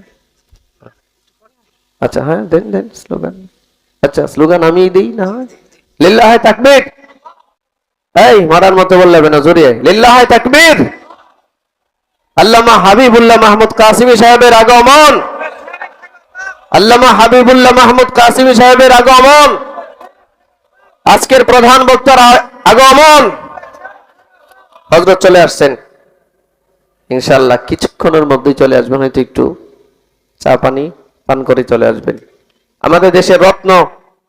আচ্ছা হ্যাঁ, দেন দেন স্লোগান। আচ্ছা স্লোগান আমি দিই না? লিল্লাহে তাকবীর। এই মারার মতো বললে না, জোরে লিল্লাহে তাকবীর। আল্লামা হাবিবুল্লাহ মাহমুদ কাসিমি সাহেবের আগমন, আল্লামা হাবিবুল্লাহ মাহমুদ কাসিমি সাহেবের আগমন, আজকের প্রধান বক্তার আগমন। হযরত চলে আসছেন ইনশাআল্লাহ, কিছুক্ষণের মধ্যেই চলে আসবেন, হয়তো একটু চা পানি পান করে চলে আসবেন। আমাদের দেশের রত্ন,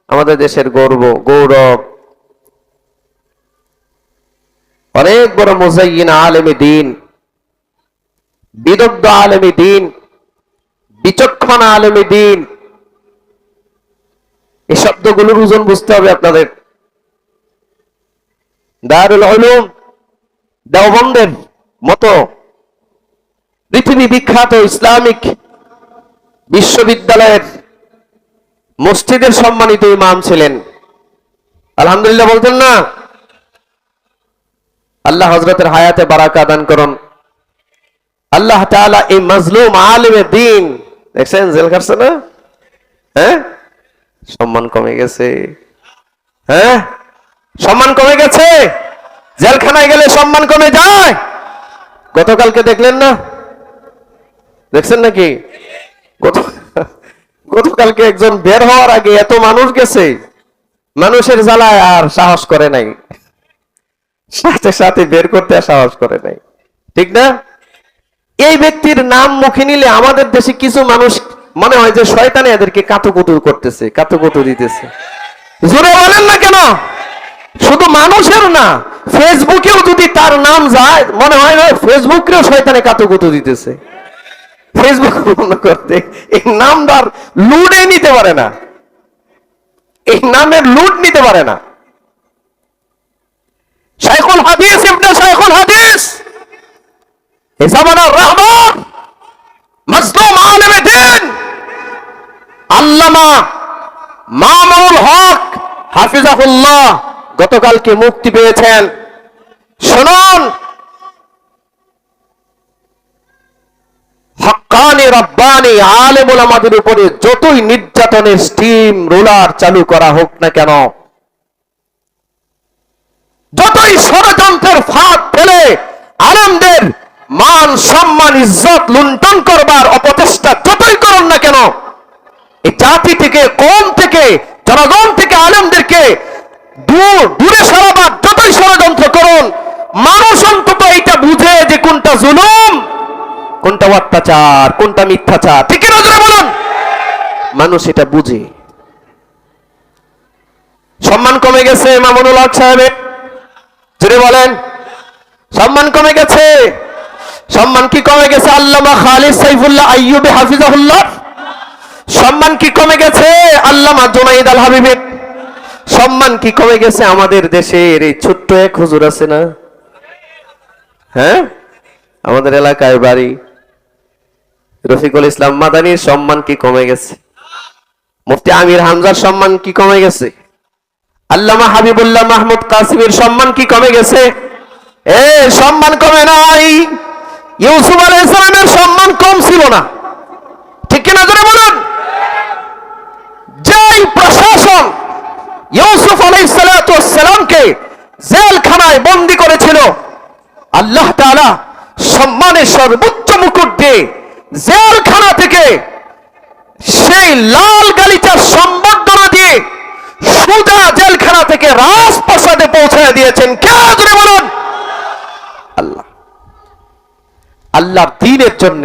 আমাদের দেশের গর্ব, গৌরব, অনেক বড় মুজাইয়িন আলেমে দ্বীন, বিদগ্ধ আলেমে দ্বীন, বিচক্ষণ আলেমে দ্বীন। এই শব্দগুলোর ওজন বুঝতে হবে আপনাদের। দারুল উলুম দেওবন্দের মতো পৃথিবী বিখ্যাত ইসলামিক বিশ্ববিদ্যালয়ের মসজিদের সম্মানিত ইমাম ছিলেন। আলহামদুলিল্লাহ বলতেন না? আল্লাহ হযরতের হায়াতে বারাকা দান করুন। আল্লাহ তাআলা এই মাজলুম আলেমে দ্বীন, দেখছেন জেল খাটছে না? হ্যাঁ, সম্মান কমে গেছে। হ্যাঁ, সম্মান কমে গেছে। জেলখানায় গেলে সম্মান কমে যায়। গতকালকে দেখলেন না? দেখছেন নাকি? গতকালকে একজন বের হওয়ার আগে এত মানুষ গেছে, মানুষের জ্বালায় আর সাহস করে নাই, সাথে সাথে বের করতে আর সাহস করে নাই। ঠিক না? এই ব্যক্তির নাম মুখে নিলে আমাদের দেশে কিছু মানুষ মনে হয় যে শয়তানে এদেরকে কাতুকুতু করতেছে, কাতুকুতু দিতেছে। জোরে বলেন না কেন? শুধু মানুষের না, ফেসবুকেও যদি তার নাম যায় মনে হয় না ফেসবুকেও শয়তানে কাতুকুতু দিতেছে। ফেসবুক বন্ধ করতে এই নামদার লুডে নিতে পারে না, এই নামের লুট নিতে পারে না। শাইখুল হাদিস ইবনে শাইখুল হাদিস, এই জামানার রাহবার, মাজলুম আলেমে দ্বীন আল্লামা মামুনুল হক হাফিজাহুল্লাহ গতকালকে মুক্তি পেয়েছেন। শুনুন, হক্কানি রব্বানি আলেম ওলামাদের উপরে যতই নির্যাতনের স্টিম রোলার চালু করা হোক না কেন, যতই ষড়যন্ত্রের ফাঁদ ফেলে আলেমদের মান সম্মান ইজ্জত লুণ্ঠন করবার অপচেষ্টা যতই করুন না কেন, এই জাতি থেকে, কম থেকে, জনগণ থেকে আলেমদেরকে দূরে সরাবার যতই ষড়যন্ত্র করুন, মানুষ অন্তত এটা বুঝে যে কোনটা জুলুম, কোনটা অত্যাচার, কোনটা মিথ্যাচার। ঠিক না? জোরে বলুন। মানুষ এটা বুঝে। সম্মান কমে গেছে মামুনুল হক সাহেবের, জোরে বলেন। সম্মান কমে গেছে। সম্মান কি কমে গেছে আল্লামা খালিদ সাইফুল্লাহ আইয়ুবী হাফিজাহুল্লাহ? সম্মান কি কমে গেছে আল্লামা জুনাইদ আল হাবিবের? সম্মান কি কমে গেছে আমাদের দেশের এই ছোট্ট এক হুজুর আছে না? হ্যাঁ, আমাদের এলাকায় বাড়ি রফিকুল ইসলাম মাদানির সম্মান কি কমে গেছে? মুফতি আমির হামজার সম্মান কি কমে গেছে? আল্লামা হাবিবুল্লাহ মাহমুদ কাসিমের সম্মান কি কমে গেছে? সম্মান কমে নাই। ইউসুফ আলাইহিস সালামের সম্মান কম ছিল না, ঠিক কিনা জোরে বলুন? যেই প্রশাসন ইউসুফ আলাইহিস সালামকে জেলখানায় বন্দী করেছিল, আল্লাহ তাআলা সম্মানের সর্বোচ্চ মুকুট দিয়ে জেলখানা থেকে সেই লাল গালিচার সম্বর্ধনা দিয়ে সোজা জেলখানা থেকে রাজপ্রাসাদে পৌঁছায় দিয়েছেন। কে জোরে বলুন? আল্লাহ। আল্লাহর দ্বীনের জন্য,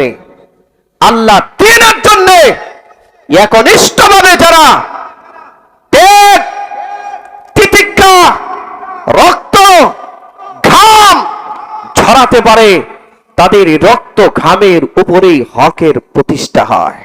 আল্লাহর দ্বীনের জন্য একনিষ্ঠভাবে যারা ত্যাগ, তিতিক্ষা, রক্ত, ঘাম ঝরাতে পারে, তাদের রক্ত ঘামের উপরেই হকের প্রতিষ্ঠা হয়।